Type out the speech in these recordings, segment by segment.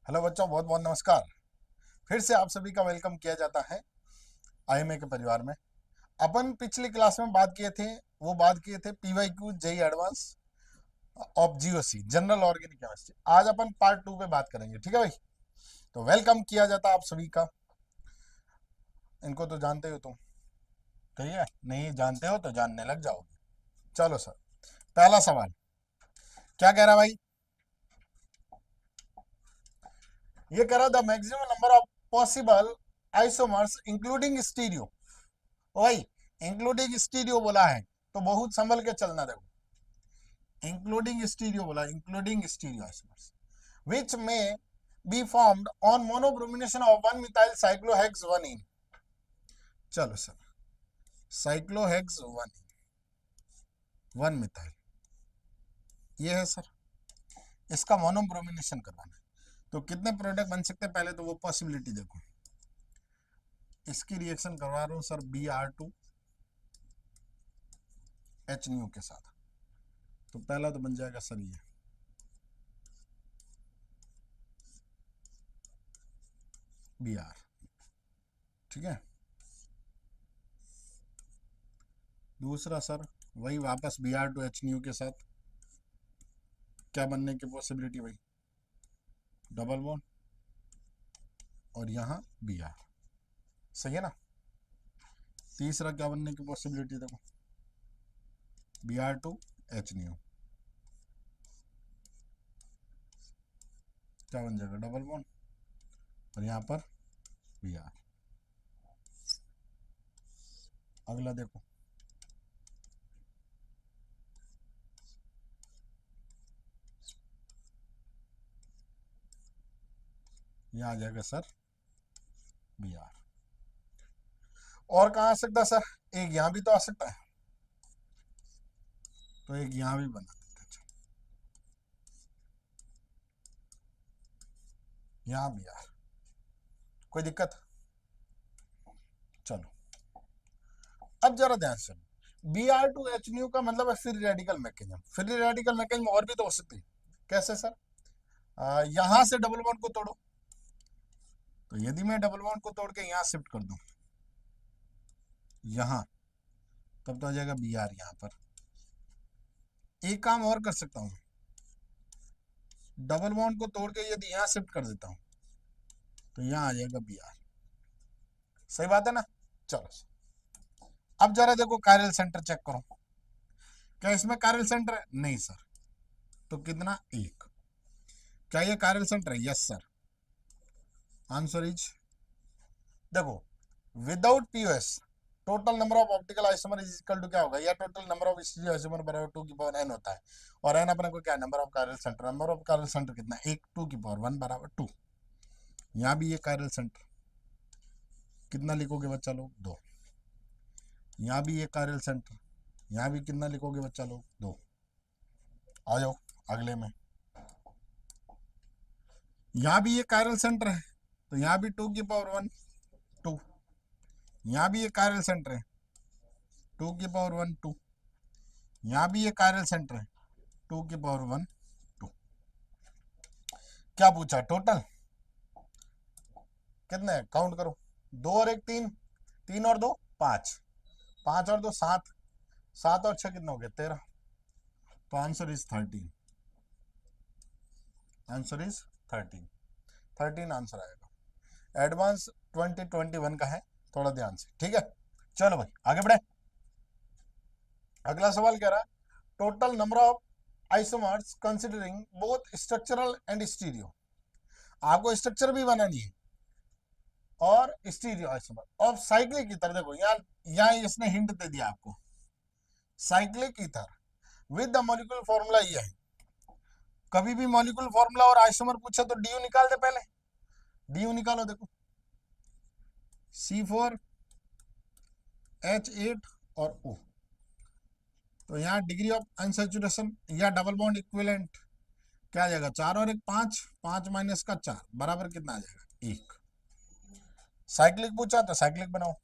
Hello बच्चों, बहुत बहुत नमस्कार। फिर से आप सभी का वेलकम किया जाता है आईएमए के परिवार में। अपन पिछली क्लास में बात किए थे, वो बात किए थे PYQ JEE advance of GOC general organic chemistry. आज अपन पार्ट 2 पे बात करेंगे, ठीक है भाई। तो वेलकम किया जाता आप सभी का। इनको तो जानते हो तुम, ठीक है? नहीं जानते हो तो जानने लग जाओगे। चलो सर, पहला सवाल क्या कह रहा है भाई? ये कह रहा the maximum number of possible isomers including stereo. भाई, इंक्लूडिंग स्टीरियो बोला है तो बहुत संभल के चलना। देखो, इंक्लूडिंग स्टीरियो बोला, including stereo isomers which may be formed on monobromination of 1 methyl cyclohexane 1 इन। चलो सर, साइक्लोहेक्स 1 मिथाइल, ये है सर। इसका मोनोब्रोमिनेशन करवाना है तो कितने प्रोडक्ट बन सकते हैं? पहले तो वो पॉसिबिलिटी देखो। इसकी रिएक्शन करवा रहा हूं सर Br2 HNO के साथ। तो पहला तो बन जाएगा सर ये Br, ठीक है। दूसरा सर वही वापस Br2 HNO के साथ क्या बनने की पॉसिबिलिटी भाई? डबल बॉन्ड और यहाँ Br, सही है ना। तीसरा क्या बनने की पॉसिबिलिटी देखो, Br2 HNO, क्या बन जाएगा? डबल बॉन्ड और यहाँ पर Br। अगला देखो, यहाँ आ जाएगा सर Br। और कहाँ आ सकता है सर? एक यहाँ भी तो आ सकता है, तो एक यहाँ भी बना देते हैं। चलो, यहाँ Br, कोई दिक्कत? चलो, अब जरा ध्यान से, Br2 HNO का मतलब है free radical mechanism. Free radical mechanism और भी तो हो सकती है। कैसे सर? यहां से डबल बॉन्ड को तोड़ो, तो यदि मैं डबल बॉन्ड को तोड़ के यहां शिफ्ट कर दूं यहां, तब तो आ जाएगा Br यहां पर। एक काम और कर सकता हूं, डबल बॉन्ड को तोड़ के यदि यहां शिफ्ट कर देता हूं तो यहां आ जाएगा Br। सही बात है ना। चलो, अब जरा देखो कायरल सेंटर चेक करो। क्या इसमें कायरल सेंटर है? नहीं सर। तो कितना? एक। क्या ये कायरल सेंटर है? Yes sir. आंसर इज, देखो, without POS total number of optical isomer is equal to क्या होगा? या total number of stereo isomer बराबर 2 की पावर n होता है। और n अपने को क्या? Number of chiral centre. Number of chiral centre कितना? एक। 2 की पावर 1 बराबर 2। यहाँ भी ये कायरल सेंटर कितना लिखोगे बच्चा लोग? 2। यहाँ भी ये कायरल सेंटर, यहाँ भी कितना लिखोगे बच्चा लोग? 2। आ जाओ अगले में। यहाँ भी ये कायरल सेंटर है तो यहाँ भी 2 की पावर 1 2। यहाँ भी ये कायरल सेंटर है, 2 की पावर 1 2। यहाँ भी ये कायरल सेंटर है, 2 की पावर 1 2। क्या पूछा? टोटल कितने? काउंट करो। 2 और 1 3, 3 और 2 5, 5 और 2 7, 7 और 6 कितना हो गया? 13। तो answer is 13। Answer is 13। 13 answer आएगा। एडवांस 2021 का है, थोड़ा ध्यान से, ठीक है। चलो भाई आगे बढ़े। अगला सवाल कह रहा है total number of isomers considering both structural and stereo. आपको स्ट्रक्चर भी बनानी है और stereo isomer of cyclic ether. देखो यहाँ, यहाँ इसने हिंट दे दिया आपको, cyclic ether with the molecular formula ये है। कभी भी मॉलिक्यूलर फॉर्मूला और आइसोमर पूछे तो डीयू निकाल दे पहले। डीयू निकालो, देखो C4H8 और O। तो यहाँ डिग्री ऑफ अनसैचुरेशन या डबल बॉन्ड इक्विवेलेंट क्या आ जाएगा? 4 और 1 5, 5 - 4 बराबर कितना आ जाएगा? 1। साइक्लिक पूछा तो साइक्लिक बनाओ,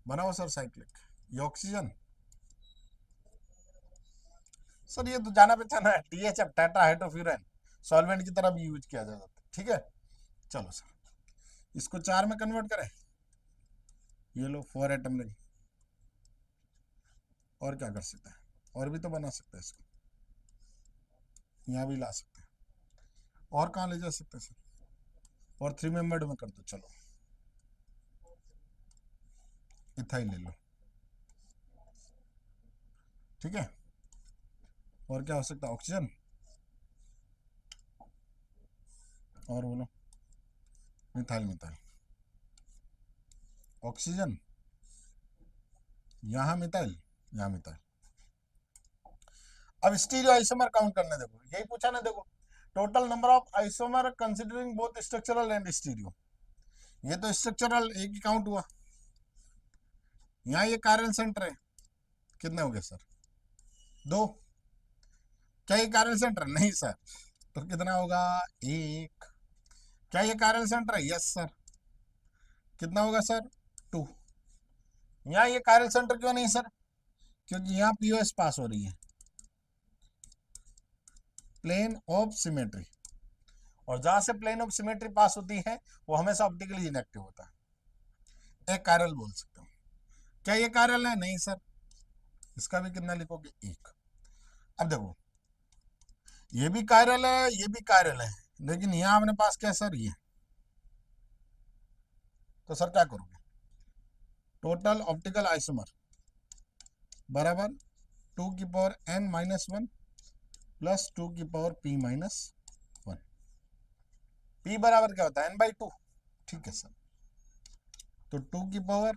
बनाओ सर साइक्लिक। ये ऑक्सीजन सर, ये तो जाना पहचाना है, THF टेट्राहाइड्रोफ्यूरन। सॉल्वेंट की तरह भी यूज किया जा सकता है। ठीक है, चलो सर इसको 4 में कन्वर्ट करें। ये लो 4 एटम रिंग। और क्या कर सकते हैं, और भी तो बना सकते हैं इसको, यहाँ भी ला सकते हैं। और कहाँ ले जा सकते हैं सर, और 3 मेंबर्ड में कर दो। चलो इथाइल ले लो। ठीक है, और क्या हो सकता है, ऑक्सीजन। और बोलो, मिथाइल मिथाइल, ऑक्सीजन, यहाँ मिथाइल, यहाँ मिथाइल। अब स्टीरियो आइसोमर काउंट करने देखो, यही पूछा ना, देखो total number of isomer considering both structural and stereo. ये तो स्ट्रक्चरल एक ही काउंट हुआ, यहाँ ये कार्बन सेंटर है, कितने हो गए सर, 2। क्या ये कार्बन सेंटर नहीं सर, तो कितना होगा, 1। क्या ये कार्बन सेंटर है, यस सर, कितना होगा सर, 2। यहाँ ये कार्बन सेंटर क्यों नहीं सर, क्योंकि यहाँ पीओएस पास हो रही है, प्लेन ऑफ सिमेट्री, और जहां से प्लेन ऑफ सिमेट्री पास होती है वो हमेशा ऑप्टिकली इनएक्टिव होता है। एक कार्यल बोल सकते हो। क्या ये कार्यल है, नहीं सर, इसका भी कितना लिखोगे, 1। अब देखो ये भी कार्यल है, ये भी कार्यल है, लेकिन यहाँ अपने पास क्या सर, ये, तो सर क्या करोगे, टोटल ऑप्टिकल आइसोमर बराबर 2 की पावर n-1 प्लस 2 की पावर p-1। p बराबर क्या होता है, n/2। ठीक है सर, तो 2 की पावर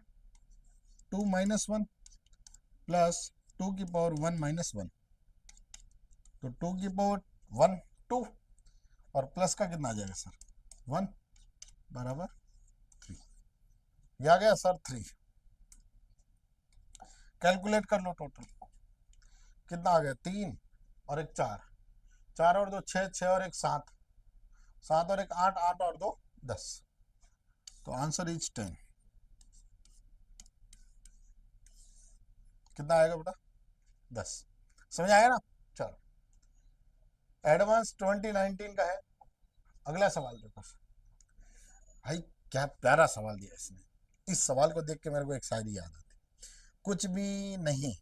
2-1 प्लस 2 की पावर 1-1, तो 2 की पावर 1 2, और प्लस का कितना आ जाएगा सर, 1 बराबर 3। ये आ गया सर 3। कैलकुलेट कर लो टोटल कितना आ गया, 3 और एक 4, 4 और 2 6, 6 और एक 7, 7 और एक 8, 8 और 2 10, तो आंसर इज 10। कितना आएगा बेटा, 10। समझ आया ना। चलो एडवांस 2019 का है, अगला सवाल देखो। भाई क्या प्यारा सवाल दिया इसने, इस सवाल को देख के मेरे को एक शायरी याद आती, कुछ भी नहीं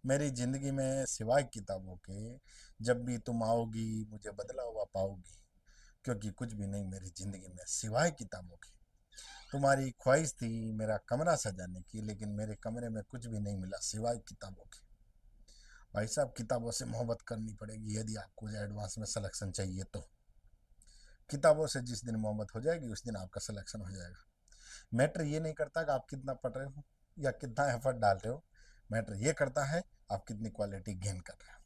मेरी जिंदगी में सिवाय किताबों के, जब भी तुम आओगी मुझे बदला हुआ पाओगी, क्योंकि कुछ भी नहीं मेरी जिंदगी में सिवाय किताबों के। तुम्हारी ख्वाहिश थी मेरा कमरा सजाने की, लेकिन मेरे कमरे में कुछ भी नहीं मिला सिवाय किताबों के। भाई साहब किताबों से मोहब्बत करनी पड़ेगी यदि आपको एडवांस में सिलेक्शन चाहिए तो। किताबों से जिस दिन मोहब्बत हो जाएगी उस दिन आपका सिलेक्शन हो जाएगा। मैटर ये नहीं करता कि आप कितना पढ़ रहे हो या कितना एफर्ट डाल रहे हो, मैटर ये करता है आप कितनी क्वालिटी गेन कर रहे हो।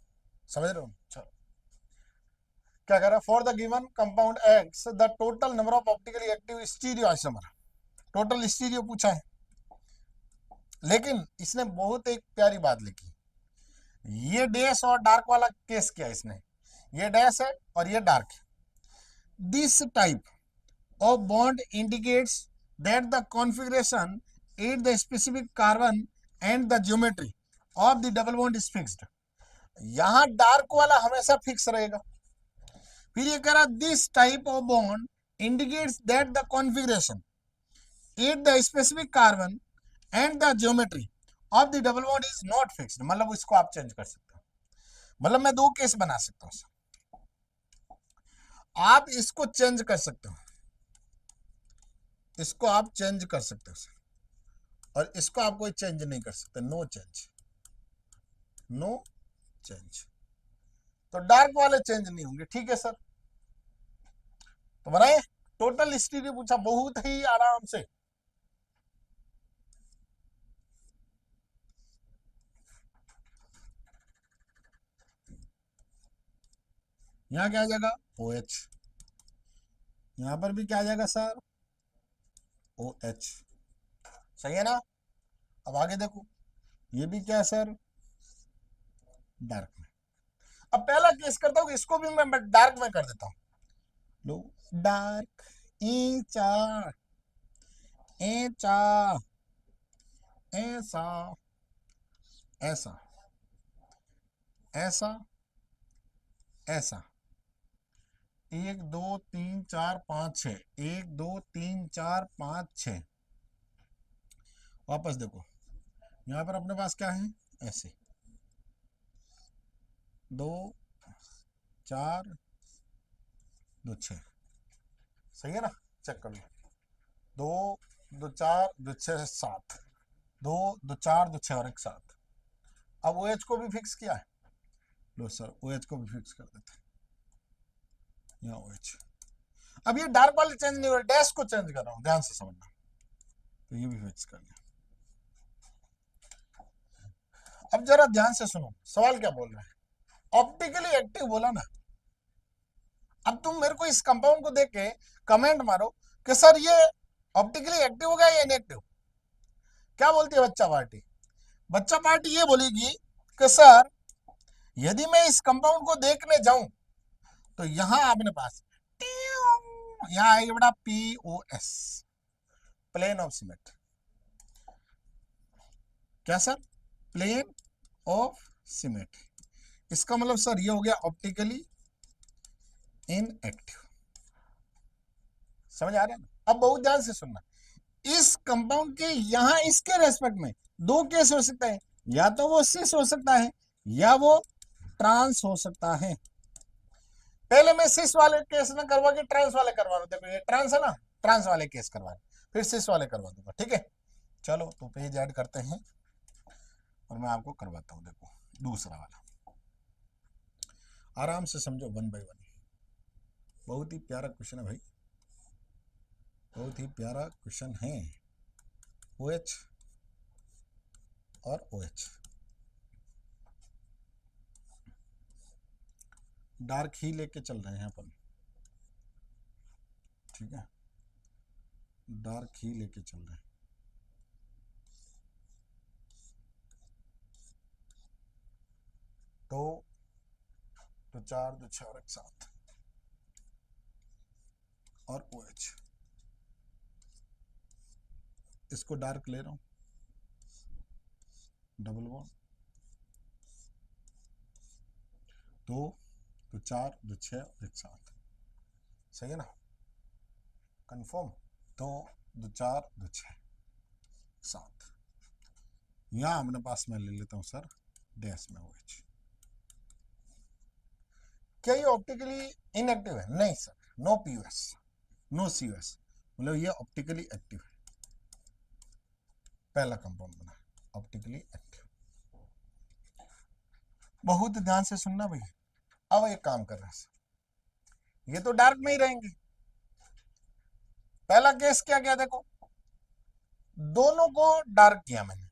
समझ रहे हो, चलो क्या कर रहा है, for the given compound x the total number of optically active stereo isomer, total stereo पूछा है, लेकिन इसने बहुत एक प्यारी बात लिखी, ये डैश और डार्क वाला केस किया इसने, ये डैश है और ये डार्क है। This type of bond indicates that the configuration at the specific carbon and the geometry of the double bond is fixed। यहां डार्क वाला हमेशा फिक्स रहेगा। फिर ये कह रहा this type of bond indicates that the configuration at the specific carbon and the geometry of the double bond is not fixed. मतलब इसको आप चेंज कर सकते हो, मतलब मैं 2 केस बना सकता हूं, आप इसको चेंज कर सकते हो, इसको आप चेंज कर सकते हो, और इसको आप कोई चेंज नहीं कर सकते, नो चेंज, नो चेंज। तो डार्क वाले चेंज नहीं होंगे। ठीक है सर, तो बनाए, टोटल स्टीरियो पूछा बहुत ही आराम से। यहाँ क्या आ जाएगा, ओ एच, यहाँ पर भी क्या आ जाएगा सर, ओ एच। सही है ना। अब आगे देखो, ये भी क्या है सर, डार्क में। अब पहला केस करता हूँ, इसको भी मैं डार्क में कर देता हूँ। लो डार्क, ईचा ऐचा ऐसा ऐसा ऐसा ऐसा एक दो तीन चार पाँच छ, एक दो तीन चार पाँच छ। वापस देखो, यहाँ पर अपने पास क्या है, ऐसे 2 4 2 6, सही है ना। चेक कर लो, 2 2 4 2 6 7, 2 2 4 2 6 और एक 7। अब ओ OH को भी फिक्स किया है, लो सर OH को भी फिक्स कर देते हैं, यहाँ OH। अब ये डार्क वाले चेंज नहीं हो रहा, डैश को चेंज कर रहा हूँ, ध्यान से समझना। तो ये भी फिक्स कर लिया। अब जरा ध्यान से सुनो, सवाल क्या बोल रहा है, ऑप्टिकली एक्टिव बोला ना। अब तुम मेरे को इस कंपाउंड को देख के कमेंट मारो कि सर ये ऑप्टिकली एक्टिव होगा या इनएक्टिव। क्या बोलती है बच्चा पार्टी? बच्चा पार्टी ये बोलेगी कि सर यदि मैं इस कंपाउंड को देखने जाऊं तो यहां अपने पास यहां आएगा बेटा POS, प्लेन ऑफ सिमेट्री। क्या सर? Plane of symmetry. इसका मतलब सर ये हो गया ऑप्टिकली इनएक्टिव। समझ आ रहा है ना? अब बहुत ध्यान से सुनना, इस कंपाउंड के यहां इसके रेस्पेक्ट में दो केस हो सकता है, या तो वो सिस हो सकता है या वो ट्रांस हो सकता है। पहले मैं सिस वाले केस ना करवा के ट्रांस वाले करवा रहा हूं। देखो ये ट्रांस है ना, ट्रांस वाले केस करवा रहे, फिर सिस वाले करवा दूंगा, ठीक है। चलो तो पेज ऐड करते हैं और मैं आपको करवाता हूं। देखो दूसरा वाला, आराम से समझो, 1 बाय 1। बहुत ही प्यारा क्वेश्चन है भाई, बहुत ही प्यारा क्वेश्चन है। OH और OH, डार्क ही लेके चल रहे हैं अपन, ठीक है, डार्क ही लेके चल रहे हैं। तो 2 4 2 6 और एक 7 और OH, इसको डार्क ले रहा हूं, डबल बॉन्ड, 2 2 4 2 6 और एक 7, सही है ना, कंफर्म। 2 2 4 2 6 7, यहां अपने पास मैं ले लेता हूं सर डैश में OH। क्या ये ऑप्टिकली इनएक्टिव है? नहीं sir, no POS no COS, मतलब ये ऑप्टिकली एक्टिव है। पहला कंपाउंड बना ऑप्टिकली एक्टिव। बहुत ध्यान से सुनना भैया। अब एक काम कर रहा है, ये तो डार्क में ही रहेंगे। पहला केस क्या किया, देखो दोनों को डार्क किया मैंने।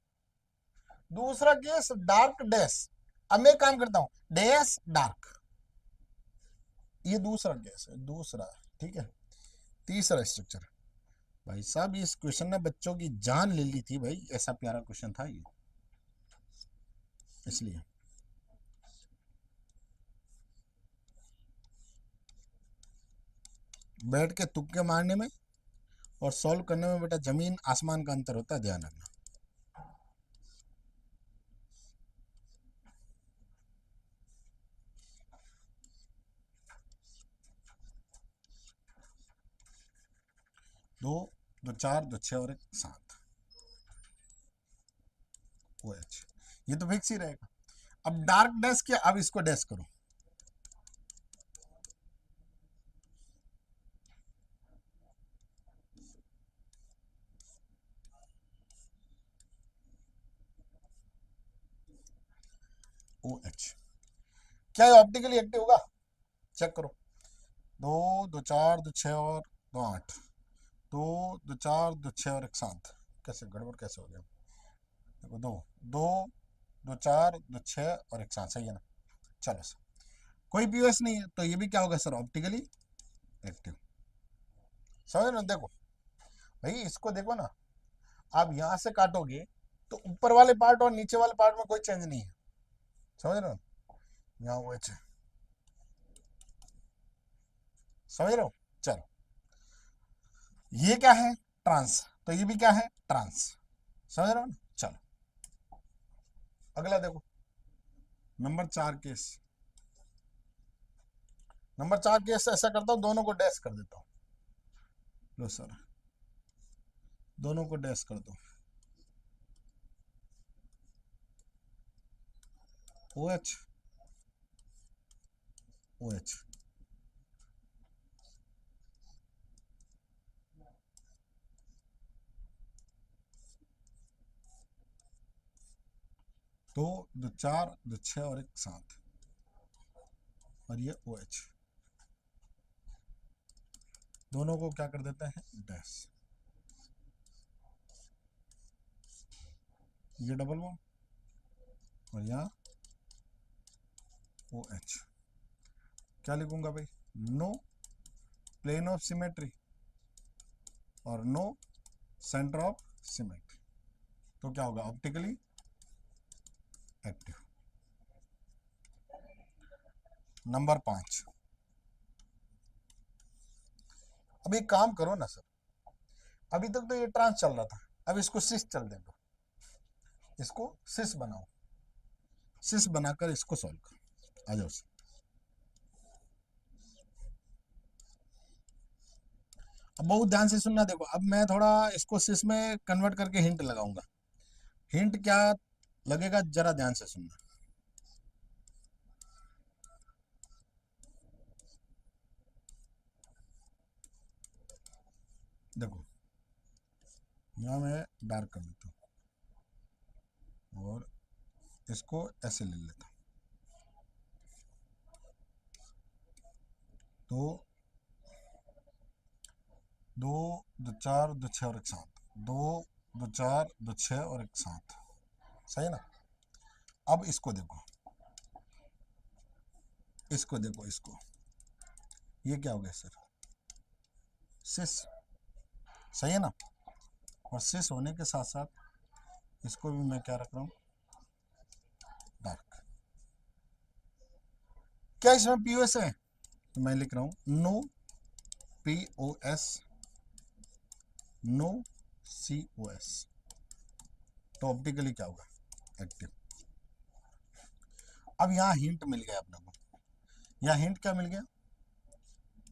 दूसरा केस डार्क डैश, अब मैं काम करता हूं डैश डार्क, ये दूसरा केस है, दूसरा, ठीक है। तीसरा स्ट्रक्चर, भाई साहब इस क्वेश्चन ने बच्चों की जान ले ली थी भाई, ऐसा प्यारा क्वेश्चन था ये, इसलिए बैठ के तुक्के मारने में और सॉल्व करने में बेटा जमीन आसमान का अंतर होता है, ध्यान रखना। दो 2 4 2 6 और एक 7 OH, ये तो फिक्स ही रहेगा। अब डार्क डैश किया, अब इसको डैश करो, OH। क्या ये ऑप्टिकली एक्टिव होगा? चेक करो, 2 2 4 2 6 और 2 8, 2 2 4 2 6 और एक 7, कैसे गड़बड़ कैसे हो गया? देखो 2 2 2 4 2 6 और एक 7, सही है ना। चलो सर, कोई POS नहीं है तो ये भी क्या होगा सर, ऑप्टिकली एक्टिव। समझ रहे हो? देखो भाई इसको देखो ना, आप यहां से काटोगे तो ऊपर वाले पार्ट और नीचे वाले पार्ट में कोई चेंज नहीं है, समझ रहे हो? यहाँ OH है, समझ रहे हो? चलो ये क्या है, ट्रांस, तो ये भी क्या है, ट्रांस, समझ रहे हो ना। चलो अगला देखो, नंबर 4 केस, नंबर 4 केस ऐसा करता हूँ, दोनों को डैश कर देता हूँ। लो सर, दोनों को डैश कर दो। ओ एच ओ एच, दो, दो चार, दो छः और एक 7, और ये ओ एच, दोनों को क्या कर देते हैं, डैश। ये डबल बॉन्ड और यहाँ ओ एच। क्या लिखूंगा भाई, नो प्लेन ऑफ सिमेट्री और नो सेंटर ऑफ सिमेट्री, तो क्या होगा, ऑप्टिकली एक्टिव। नंबर 5, अभी काम करो ना सर, अभी तक तो ये ट्रांस चल रहा था, अब इसको सिस चल दे दो, इसको सिस बनाओ, सिस बनाकर इसको सॉल्व करो। आ जाओ सर। अब बहुत ध्यान से सुनना, देखो अब मैं थोड़ा इसको सिस में कन्वर्ट करके हिंट लगाऊंगा। हिंट क्या लगेगा, जरा ध्यान से सुनना। देखो यहाँ मैं डार्क कर देता हूँ और इसको ऐसे ले लेता हूँ, तो दो, दो चार, दो छः और एक 7, दो, दो चार, दो छः और एक 7, सही है ना। अब इसको देखो, इसको देखो, इसको, ये क्या हो गया सर, सिस, सही है ना। और सिस होने के साथ साथ इसको भी मैं क्या रख रहा हूँ, डार्क। क्या इसमें पीओएस है, तो मैं लिख रहा हूँ नो पीओएस, नो सीओएस, तो ऑप्टिकली क्या होगा, एक्टिव। अब यहाँ हिंट मिल गया अपने को, यहाँ हिंट क्या मिल गया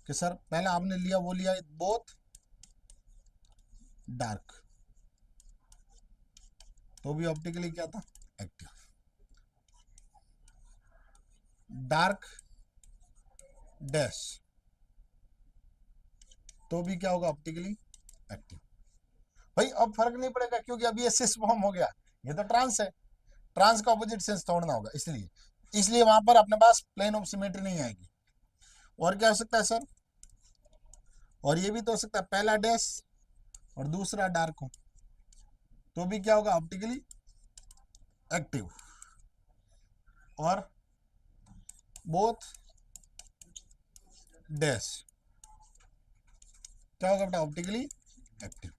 कि सर पहले आपने लिया, वो लिया बोथ डार्क, तो भी ऑप्टिकली क्या था, एक्टिव। डार्क डैश, तो भी क्या होगा, ऑप्टिकली एक्टिव। भाई अब फर्क नहीं पड़ेगा, क्योंकि अभी ये सिस फॉर्म हो गया, ये तो ट्रांस है, ट्रांस का ऑपोजिट सेंस तोड़ना होगा, इसलिए इसलिए वहां पर अपने पास प्लेन ऑफ सिमेट्री नहीं आएगी। और क्या हो सकता है सर, और ये भी तो हो सकता है पहला डैश और दूसरा डार्क हो, तो भी क्या होगा, ऑप्टिकली एक्टिव। और बोथ डैश, क्या होगा बेटा, ऑप्टिकली एक्टिव।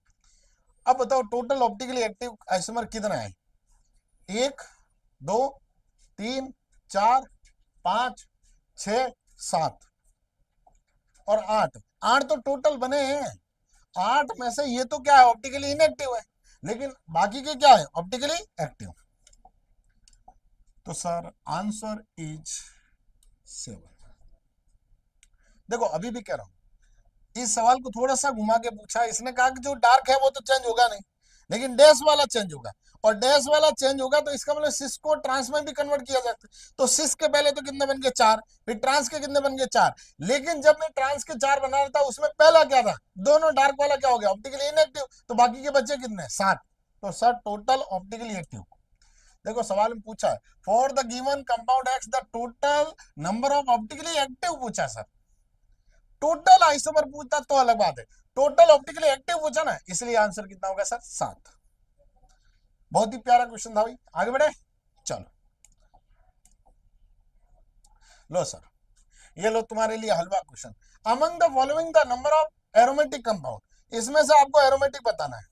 अब बताओ टोटल ऑप्टिकली एक्टिव आइसोमर कितना है, 1, 2, 3, 4, 5, 6, 7 और 8, 8 तो टोटल बने हैं। 8 में से ये तो क्या है, ऑप्टिकली इनएक्टिव है, लेकिन बाकी के क्या है, ऑप्टिकली एक्टिव। तो सर आंसर इज 7। देखो अभी भी कह रहा हूं, इस सवाल को थोड़ा सा घुमा के पूछा, इसने कहा कि जो डार्क है वो तो चेंज होगा नहीं, लेकिन डैश वाला चेंज होगा, और डैश वाला चेंज होगा तो इसका मतलब सिस को ट्रांस में भी कन्वर्ट किया जाता है। तो सिस के पहले तो कितने बन गए, 4, फिर ट्रांस के कितने बन गए, 4, लेकिन जब मैं ट्रांस के 4 बना रहा था उसमें पहला क्या था, दोनों डार्क वाला क्या हो गया, ऑप्टिकली इनएक्टिव, तो बाकी के बच्चे कितने, 7। तो सर टोटल ऑप्टिकली एक्टिव। देखो सवाल में पूछा है, for the given compound x the total number of optically active पूछा सर, टोटल आइसोमर पूछता तो अलग बात है, टोटल ऑप्टिकली एक्टिव पूछा ना, इसलिए आंसर कितना होगा सर, 7। बहुत ही प्यारा क्वेश्चन था भाई, आगे बढ़े, चलो। लो सर, ये लो तुम्हारे लिए हलवा question, among the following the number of aromatic compound, इसमें से आपको एरोमेटिक बताना है,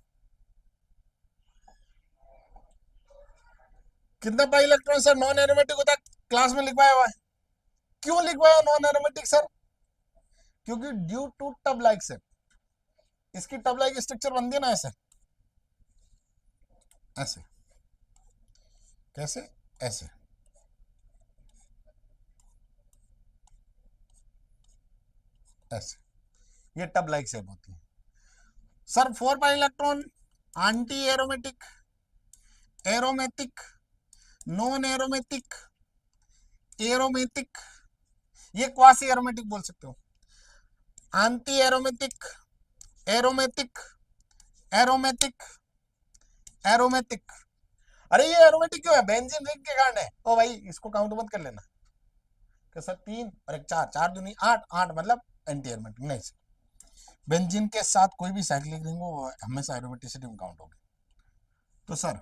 कितना pi electron sir non aromatic होता है, क्लास में लिखवाया हुआ है। क्यों लिखवाया नॉन एरोमेटिक सर, क्योंकि due to tub like set, इसकी टब लाइक स्ट्रक्चर बनती है ना ऐसे, ऐसे, कैसे, ऐसे, ऐसे, ये टब लाइक शेप होती है sir. 4 pi electron, anti aromatic, aromatic, non aromatic, aromatic, ये क्वासी एरोमेटिक बोल सकते हो, anti aromatic, aromatic, aromatic, aromatic. अरे ये एरोमेटिक क्यों है? बेंजीन रिंग के कारण है। ओ भाई इसको काउंट मत कर लेना कि सर 3 और 1 4, 4 दूनी 8, 8 मतलब एंटी एरोमेटिक नहीं सर। बेंजीन के साथ कोई भी साइक्लिक रिंग हो हमेशा एरोमेटिसिटी में काउंट होगी। तो sir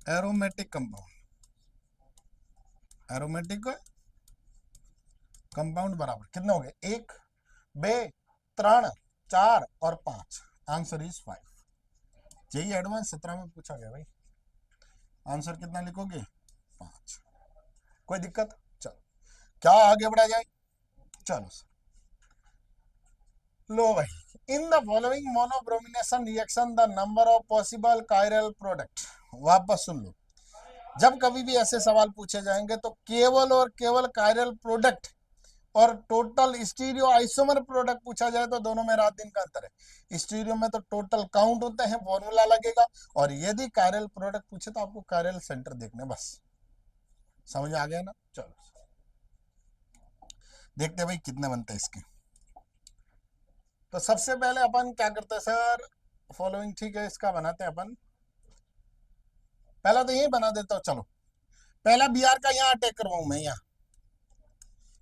aromatic compound, aromatic compound बराबर कितने हो गए? 1, 2, 3, 4 और 5। Answer is 5। यही एडवांस 17 में पूछा गया भाई। आंसर कितना लिखोगे? 5। कोई दिक्कत? चलो क्या आगे बढ़ा जाए? चलो लो भाई, in the following monobromination reaction the number of possible chiral product. वापस सुन लो, जब कभी भी ऐसे सवाल पूछे जाएंगे तो केवल और केवल कायरल प्रोडक्ट और टोटल स्टीरियो आइसोमर प्रोडक्ट पूछा जाए तो दोनों में रात दिन का अंतर है। स्टीरियो में तो टोटल काउंट होते हैं, फॉर्मूला लगेगा, और यदि कायरल प्रोडक्ट पूछे तो आपको कायरल सेंटर देखने, बस समझ आ गया ना। चलो देखते हैं भाई कितने बनते हैं इसके। तो सबसे पहले अपन क्या करते हैं सर, फॉलोइंग ठीक है इसका बनाते हैं अपन। पहला तो यही बना देता हूं, चलो पहला बी आर का यहाँ अटैक करवाऊं मैं,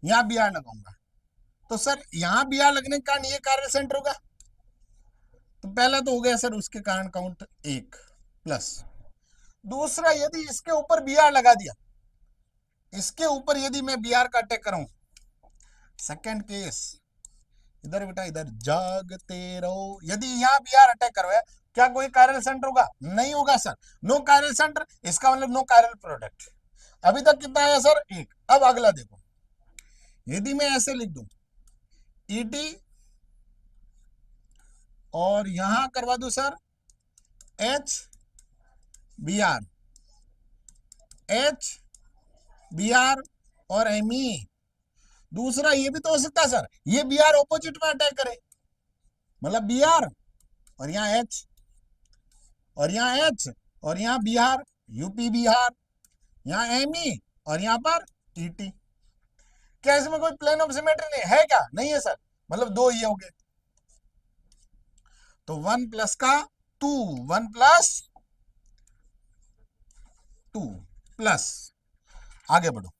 यहाँ बी आर लगाऊंगा। तो सर यहाँ बी आर लगने के कारण ये कार्य सेंटर होगा। तो पहला तो हो गया सर उसके कारण काउंट 1 प्लस। दूसरा यदि इसके ऊपर बी आर लगा दिया, इसके ऊपर यदि मैं बी आर का अटैक करूं, सेकेंड केस, इधर बेटा इधर जागते रहो, यदि यहाँ बी आर अटैक करो, क्या कोई कायरल सेंटर होगा? नहीं होगा सर, नो कायरल सेंटर, इसका मतलब नो कायरल प्रोडक्ट। अभी तक कितना आया सर? 1। अब अगला देखो, यदि मैं ऐसे लिख दूं ईटी और यहां करवा दू sir H B R, H B R और एम ई। दूसरा ये भी तो हो सकता है सर, ये बी आर ऑपोजिट में अटैक करे, मतलब बी आर और यहाँ एच और यहाँ एच और यहाँ बिहार, यूपी बिहार, यहाँ एम ई और यहाँ पर ईटी। क्या इसमें कोई प्लेन ऑफ सिमेट्री नहीं है क्या? नहीं है सर, मतलब 2 ये हो गए। तो 1 प्लस का 2, 1 प्लस 2 प्लस, आगे बढ़ो।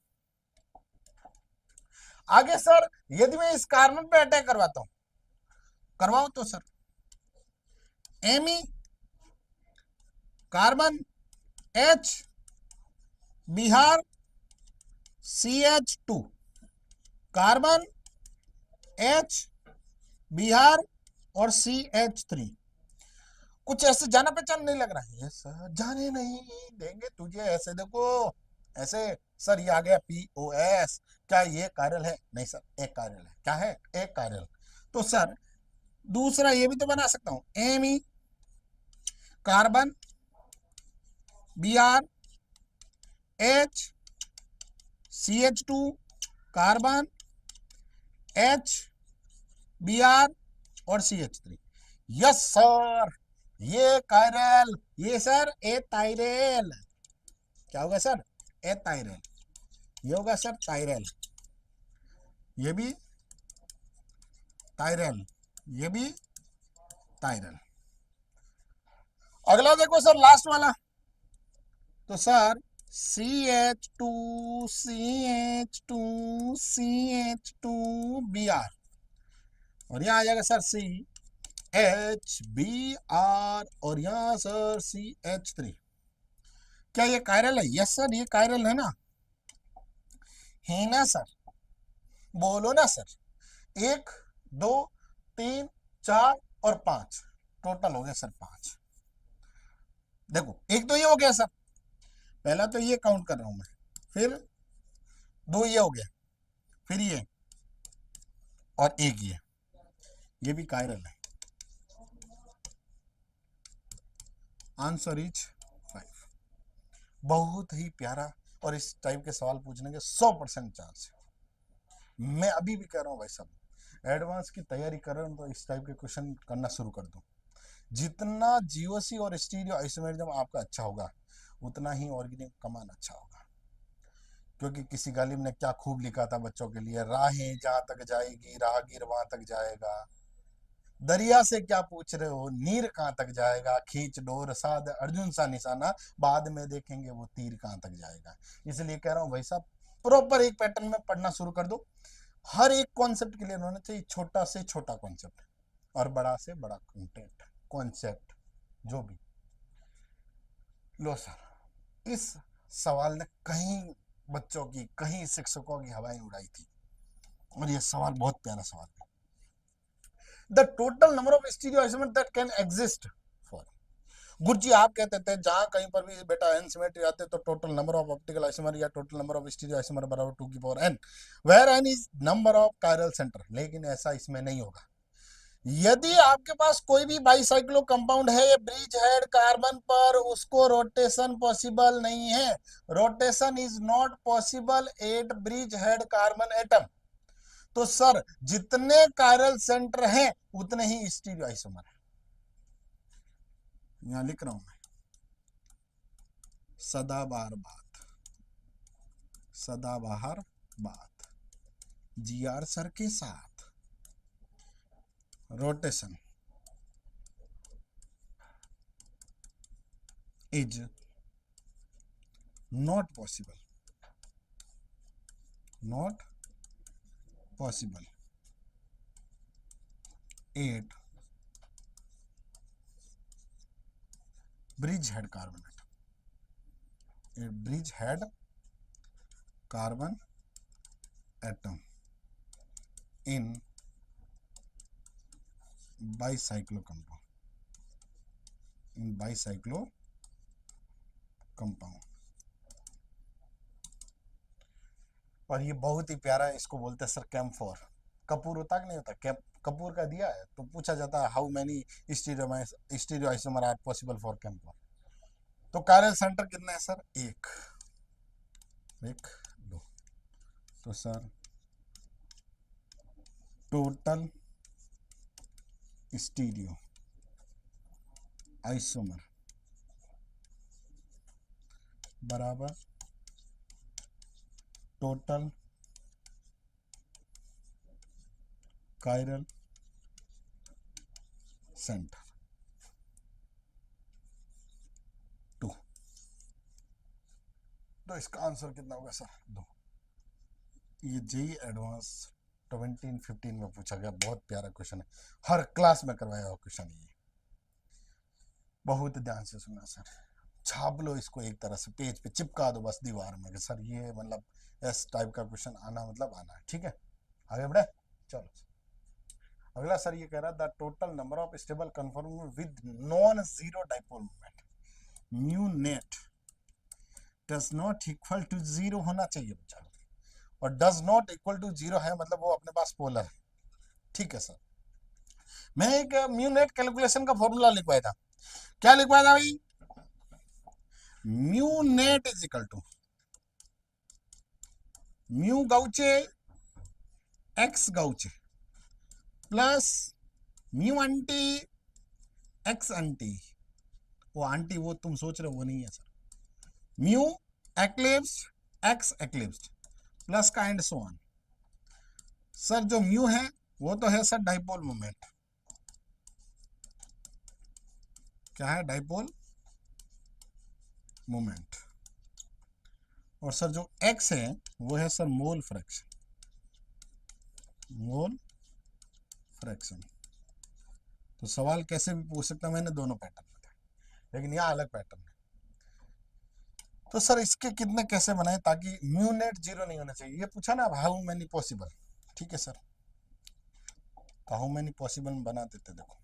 आगे सर यदि मैं इस कार्बन पे अटैक करवाता हूं, करवाओ तो sir M E carbon H B R CH2 carbon H B R और CH3। कुछ ऐसे जाना पहचान नहीं लग रहा है? ये सर जाने नहीं देंगे तुझे, ऐसे देखो ऐसे। सर ये आ गया POS, क्या ये कायरल है? नहीं सर एक कायरल है। क्या है? एक कायरल। तो सर दूसरा ये भी तो बना सकता हूं, M E carbon Br H CH2 carbon H Br और CH3। यस सर, ये कायरल, ये सर ए ताइरेल। क्या होगा सर? ए ताइरेल। ये होगा सर ताइरेल, ये भी ताइरेल, ये भी ताइरेल। अगला देखो सर लास्ट वाला, तो sir CH2 CH2 CH2 Br और यहाँ आ जाएगा सर CHBr और यहाँ सर CH3। क्या ये कायरल है? यस सर ये कायरल है ना, है ना सर? बोलो ना सर। 1 2 3 4 और 5, टोटल हो गया सर 5। देखो एक तो ये हो गया सर, पहला तो ये काउंट कर रहा हूं मैं, फिर 2 ये हो गया, फिर ये और 1 ये भी कायरल है। Answer is 5। बहुत ही प्यारा, और इस टाइप के सवाल पूछने के 100% चांस है। मैं अभी भी कह रहा हूँ भाई साहब, एडवांस की तैयारी कर रहे हो तो इस टाइप के क्वेश्चन करना शुरू कर दो। जितना जीओसी और स्टीरियो आइसोमेरिज्म आपका अच्छा होगा, उतना ही ऑर्गेनिक कमान अच्छा होगा। क्योंकि किसी गालिब ने क्या खूब लिखा था बच्चों के लिए, राहें जहां तक जाएगी राहगीर वहां तक जाएगा, दरिया से क्या पूछ रहे हो नीर कहां तक जाएगा, खींच डोर साध अर्जुन सा निशाना, बाद में देखेंगे वो तीर कहां तक जाएगा। इसलिए कह रहा हूं भाई साहब, प्रॉपर एक पैटर्न में पढ़ना शुरू कर दो। हर एक कॉन्सेप्ट के लिए होना चाहिए छोटा से छोटा कॉन्सेप्ट और बड़ा से बड़ा कंटेंट कॉन्सेप्ट जो भी। लो सर, इस सवाल ने कहीं बच्चों की कहीं शिक्षकों की हवाएं उड़ाई थी, और ये सवाल बहुत प्यारा सवाल है। The total number of stereo isomer that can exist for. गुरु जी आप कहते थे जहां कहीं पर भी बेटा एन सिमेट्री आते तो total number of optical isomer या total number of stereo isomer बराबर 2 की power n, where n is number of chiral centre. लेकिन ऐसा इसमें नहीं होगा। यदि आपके पास कोई भी बाईसाइक्लो कंपाउंड है ब्रिज हेड कार्बन पर, उसको रोटेशन पॉसिबल नहीं है। Rotation is not possible at bridge head carbon atom. तो सर जितने कायरल सेंटर हैं उतने ही स्टीरियो आइसोमर है। यहां लिख रहा हूं मैं, सदाबहार बात, सदाबहार बात जीआर सर के साथ। Rotation is not possible, not possible at bridge head carbon atom, at bridge head carbon atom in bicyclo compound, in bicyclo compound. और ये बहुत ही प्यारा है, इसको बोलते हैं सर कैम्फोर। कपूर होता कि नहीं होता, कैप कपूर का दिया है तो पूछा जाता है how many stereo isomer are possible for camphor. तो कायरल सेंटर कितना है सर, एक, एक दो। तो सर टोटल स्टीरियो आइसोमर बराबर टोटल कायरल सेंटर टू। तो इसका आंसर कितना होगा सर, दो। ये जेई एडवांस 2015 में पूछा गया, बहुत प्यारा क्वेश्चन है, हर क्लास में करवाया हुआ क्वेश्चन है ये। बहुत ध्यान से सुनना सर, छाप लो इसको एक तरह से पेज पे चिपका दो बस दीवार में कि सर ये मतलब इस टाइप का क्वेश्चन आना मतलब आना है। ठीक है, आगे बढ़े, चलो। अगला सर ये कह रहा है the total number of stable conformer with non zero dipole moment mu net does not equal to zero होना चाहिए बच्चा, और does not equal to zero है मतलब वो अपने पास पोलर है। ठीक है सर, मैं एक म्यू नेट कैलकुलेशन का फॉर्मूला लिखवाया था। क्या लिखवाया था भाई, mu net is equal to mu gauche x gauche plus mu anti x anti. वो आंटी वो तुम सोच रहे हो वो नहीं है sir, mu eclipse x eclipse plus का एंड सो ऑन। सर जो म्यू है वो तो है सर डाइपोल मोमेंट, क्या है डाइपोल मोमेंट, और सर जो एक्स है वो है sir mole fraction, mole fraction. तो सवाल कैसे भी पूछ सकता, मैंने दोनों पैटर्न बताए लेकिन यहाँ अलग पैटर्न है। तो सर इसके कितने कैसे बनाए ताकि म्यू नेट जीरो नहीं होना चाहिए, ये पूछा ना हाउ मेनी पॉसिबल। ठीक है सर, तो हाउ मेनी पॉसिबल बना देते, देखो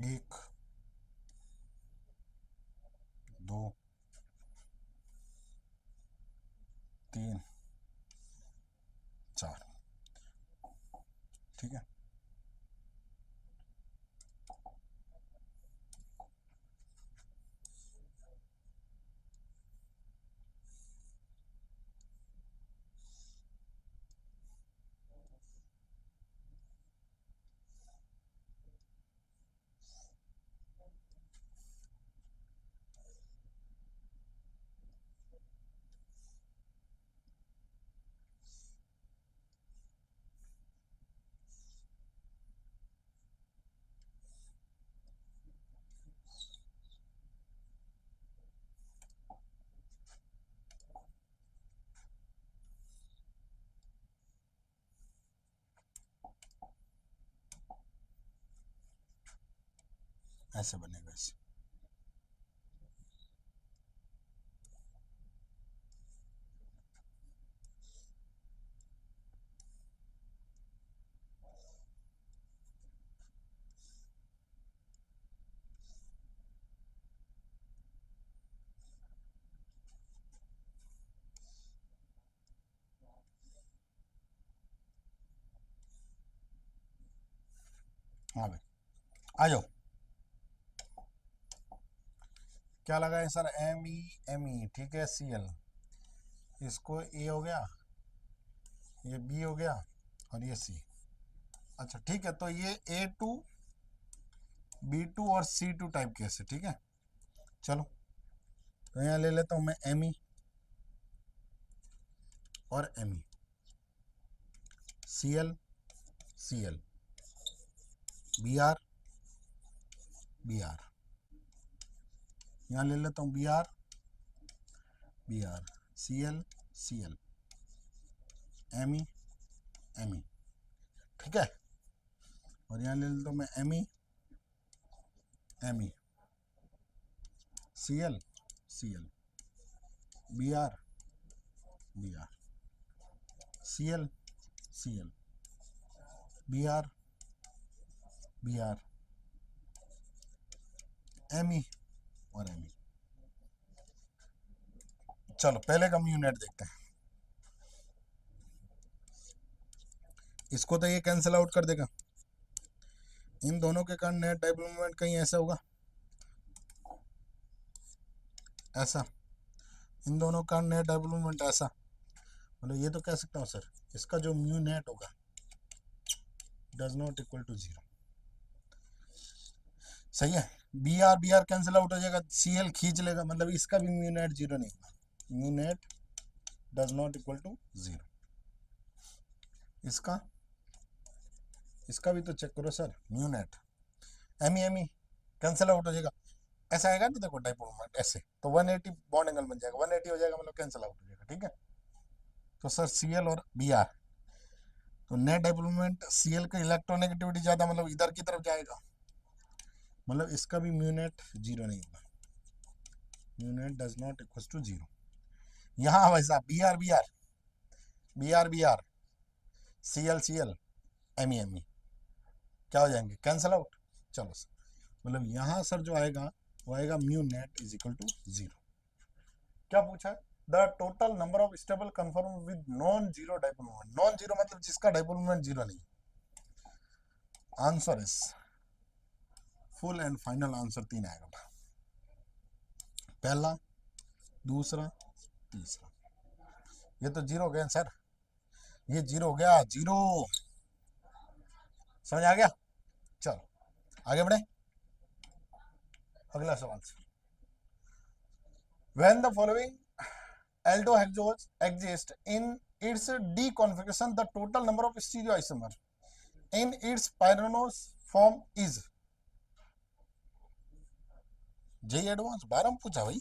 एक, दो, तीन, ठीक है। ऐसे बनेगा इसे। हाँ भाई आ जाओ। क्या लगा है सर? एम ई ठीक है। सी एल, इसको ए हो गया, ये बी हो गया और ये सी। अच्छा ठीक है, तो ये A2 B2 और C2 टाइप केस है। ठीक है, चलो तो यहाँ ले लेता हूँ मैं एम ई और M E, C L C L, B R B R, यहाँ ले लेता हूँ B R, C L, M E, ठीक है। और यहाँ ले लेता हूँ मैं M E, C L, B R, C L, B R, M E और एम ई। चलो पहले का म्यू नेट देखते हैं। इसको तो ये कैंसिल आउट कर देगा। इन दोनों के कारण नेट डाइपोल मोमेंट कहीं ऐसा होगा, ऐसा। इन दोनों का नेट डाइपोल मोमेंट ऐसा, मतलब ये तो कह सकता हूँ सर, इसका जो म्यू नेट होगा डज नॉट इक्वल टू 0। सही है। बी आर कैंसिल आउट हो जाएगा, सी एल खींच लेगा, मतलब इसका भी म्यू नेट 0 नहीं होगा। Mu net does not equal to 0। इसका भी तो चेक करो sir, mu net M E cancel out हो जाएगा। ऐसा आएगा नहीं, देखो डाइपोल मोमेंट ऐसे, तो 180 बॉन्ड एंगल बन जाएगा, 180 हो जाएगा, मतलब कैंसिल आउट हो जाएगा। ठीक है, तो सर सी एल और बी आर, तो net dipole moment C L का इलेक्ट्रोनेगेटिविटी ज्यादा, मतलब इधर की तरफ जाएगा, मतलब इसका भी म्यू नेट 0 नहीं होगा। Mu net does not equal to 0। यहाँ वैसा B R, C L, M E, क्या हो जाएंगे? Cancel out. चलो सर, मतलब यहाँ सर जो आएगा वो आएगा mu net is equal to 0। क्या पूछा है? The total number of stable conformer with non zero dipole moment. Non zero मतलब जिसका डाइपोल मोमेंट 0 नहीं। Answer is, full and final answer 3 आएगा, पहला, दूसरा, तीसरा। ये तो 0 हो गया सर, ये 0 हो गया, 0। समझ आ गया? चलो आगे बढ़े, अगला सवाल से। When the following aldohexose exist in its D configuration, the total number of stereoisomer in its pyranose form is। JEE advance 12 में पूछा भाई,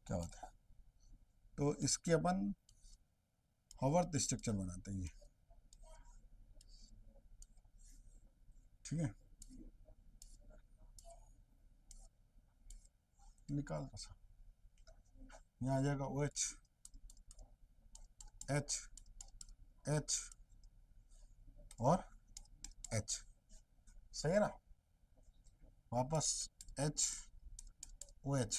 क्या होता है? तो इसके अपन हॉवर्थ स्ट्रक्चर बनाते हैं, ठीक है। निकाल दो सर, यहाँ आ जाएगा OH, H और H, सही है ना। वापस OH,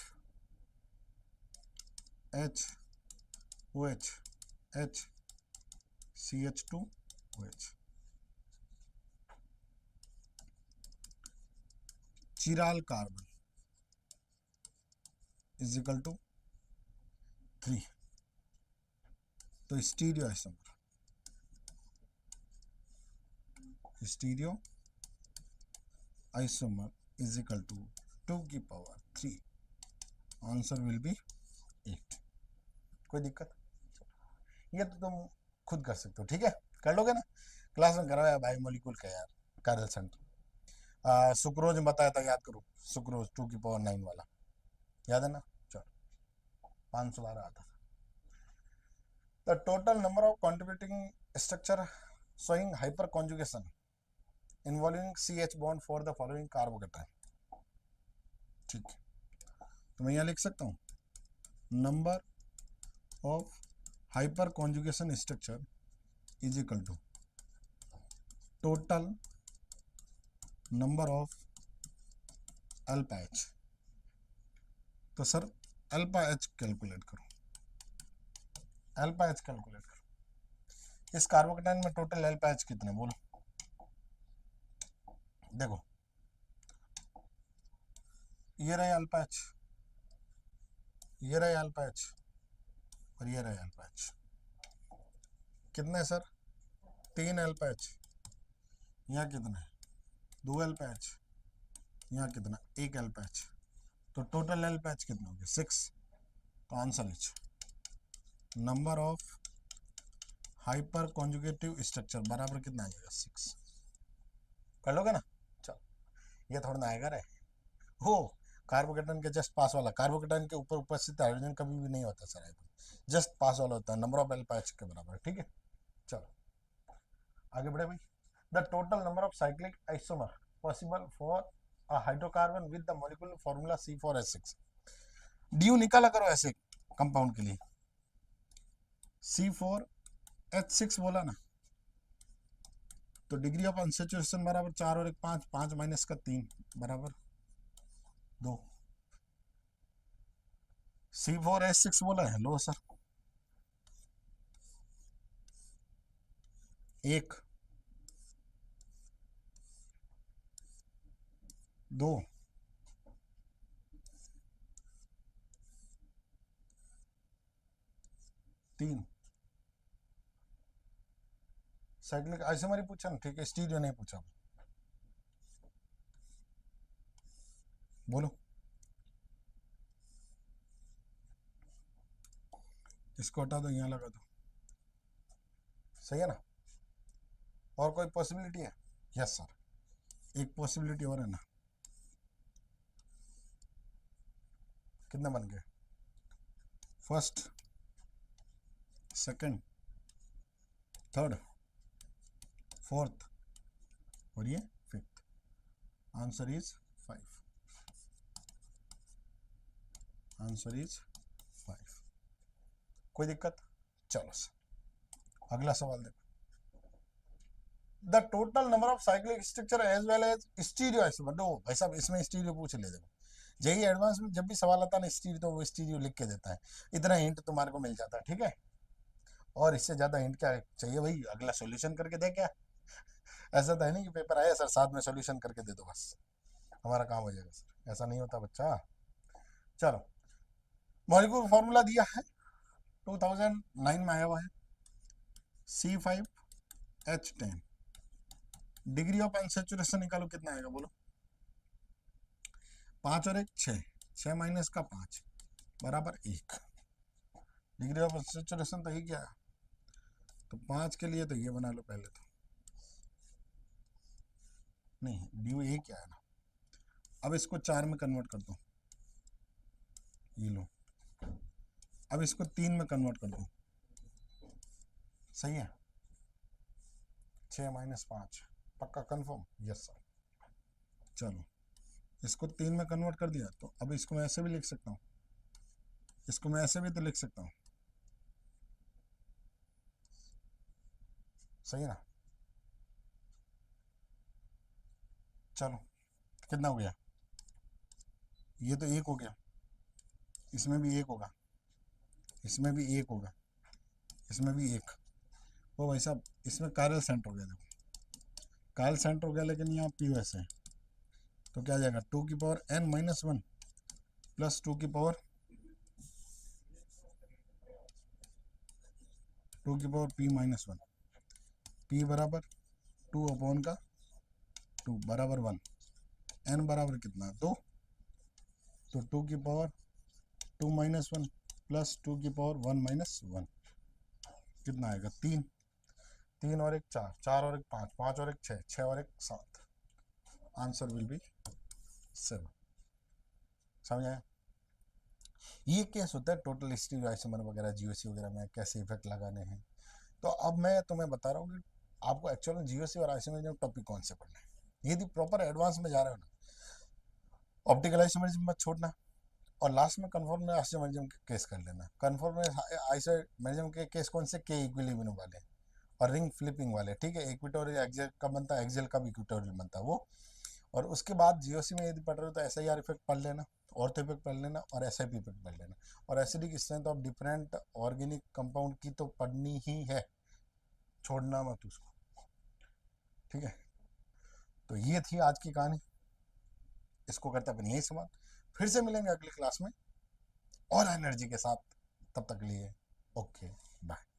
CH2OH, chiral carbon is equal to 3। तो stereo isomer is equal to 2 की पावर 3। Answer will be 8। कोई दिक्कत? ये तो तुम खुद कर सकते हो, ठीक है, कर लोगे ना। क्लास में करवाया बायोमोलिक्यूल का यार, कार्यल सेंटर। सुक्रोज में बताया था, याद करो, सुक्रोज 2 की पावर 9 वाला, याद है ना? चलो 512 आता था। The total number of contributing structure showing hyperconjugation involving CH bond for the following carbocation. ठीक है, तो मैं यहाँ लिख सकता हूँ number of hyper conjugation structure is equal to total number of alpha H. तो सर अल्फा एच कैलकुलेट करो, अल्फा एच कैलकुलेट करो। इस कार्बोकेटाइन में टोटल अल्फा एच कितने बोलो? देखो ये रहे अल्फा एच, ये रहे अल्फा एच और ये रहे अल्फा एच। कितने सर? 3 alpha H. यहाँ कितना? 2 अल्फा एच। यहाँ कितना? 1 अल्फा एच। तो टोटल अल्फा एच कितना हो गया? 6। तो answer is number of hyper conjugative structure बराबर कितना आ जाएगा? 6। कर लोगे ना? चलो ये थोड़ा ना आएगा रे। हो कार्बोकेटाइन के जस्ट पास वाला, कार्बोकेटाइन के ऊपर उपस्थित हाइड्रोजन कभी भी नहीं होता सर, जस्ट पास वाला होता है, नंबर ऑफ अल्फा एच के बराबर, ठीक है। चलो आगे बढ़े भाई। The total number of cyclic isomer possible for a hydrocarbon with the molecular formula C4H6। Due निकाला करो ऐसे कंपाउंड के लिए। C4H6 बोला ना, तो डिग्री ऑफ अनसैचुरेशन बराबर 4 और 1 5, 5 माइनस का 3 बराबर 2। C4H6 बोला है, लो सर 1 2 3। साइक्लिक आइसोमर ही पूछा ना, ठीक है, स्टीरियो नहीं पूछा। बोलो इसको हटा दो, यहाँ लगा दो, सही है ना? और कोई पॉसिबिलिटी है? यस सर, एक पॉसिबिलिटी और है ना। कितने बन गए? फर्स्ट, सेकंड, थर्ड, फोर्थ और ये fifth. Answer is 5। Answer is 5। कोई दिक्कत? चलो सर अगला सवाल देखो। The total number of cyclic structure as well as stereo isomer. दो भाई साहब इसमें स्टीरियो पूछ ले, देखो जेई एडवांस में जब भी सवाल आता है ना स्टीरियो, तो वो स्टीरियो लिख के देता है। इतना हिंट तुम्हारे को मिल जाता है, ठीक है। और इससे ज्यादा हिंट क्या चाहिए भाई? अगला सॉल्यूशन करके दे क्या? ऐसा तो है नहीं कि पेपर आया सर साथ में सॉल्यूशन करके दे दो बस हमारा काम हो जाएगा सर, ऐसा नहीं होता बच्चा। चलो मॉलिक्यूलर फॉर्मूला दिया है, 2009 में आया हुआ है, C5H10। डिग्री ऑफ अनसैचुरेशन निकालो, कितना आएगा बोलो? 5 और 1 6, 6 माइनस का 5 बराबर 1। डिग्री ऑफ अनसैचुरेशन तो ये क्या है? तो 5 के लिए तो ये बना लो पहले, तो नहीं ड्यू ये क्या है ना। अब इसको 4 में कन्वर्ट कर दो, ये लो। अब इसको 3 में कन्वर्ट कर दो, सही है। 6 माइनस 5 पक्का कंफर्म? Yes sir. चलो इसको 3 में कन्वर्ट कर दिया, तो अब इसको मैं ऐसे भी लिख सकता हूँ, इसको मैं ऐसे भी तो लिख सकता हूँ, सही है ना? चलो कितना हो गया? ये तो 1 हो गया, इसमें भी 1 होगा, इसमें भी 1 होगा, इसमें भी 1। वो भाई साहब इसमें कार्यल सेंटर हो गया, देखो कार्यल सेंटर हो गया, लेकिन यहाँ पीओएस है, तो क्या आ जाएगा 2 की पावर n-1 प्लस 2 की पावर p-1, p बराबर 2 अपॉन का 2 बराबर 1, n बराबर कितना 2, तो 2 की पावर 2-1 प्लस 2 की पावर 1-1 कितना आएगा 3, 3 और 1 4, 4 और 1 5, 5 और 1 6, 6 और 1 7, आंसर विल बी 7। समझ आया? ये केस होता है टोटल स्टीरियो आइसोमर वगैरह जीओसी वगैरह में कैसे इफेक्ट लगाने हैं। तो अब मैं तुम्हें बता रहा हूँ कि आपको एक्चुअल में जीओसी और आइसोमरिज्म टॉपिक कौन से पढ़ना है। यदि प्रॉपर एडवांस में जा रहे हो ना, ऑप्टिकल आइसोमरिज्म मत छोड़ना, और लास्ट में कन्फर्म आइसोमरिज्म के केस कर लेना। कन्फर्म आइसोमरिज्म के केस कौन से, के इक्विलिब्रियम वाले और रिंग फ्लिपिंग वाले, ठीक है। इक्वेटोरियल एक्सियल कब बनता है, एक्सियल कब इक्वेटोरियल बनता है वो। और उसके बाद जीओसी में यदि पढ़ रहे हो तो एसआईआर इफेक्ट पढ़ लेना, ऑर्थो इफेक्ट पढ़ लेना और एसआईपी इफेक्ट पढ़ लेना। और acidic strength of different organic compound की तो पढ़नी ही है, छोड़ना मत उसको, ठीक है। तो ये थी आज की कहानी, इसको करते अपन यही समाप्त। फिर से मिलेंगे अगली क्लास में और एनर्जी के साथ, तब तक लिए ओके बाय।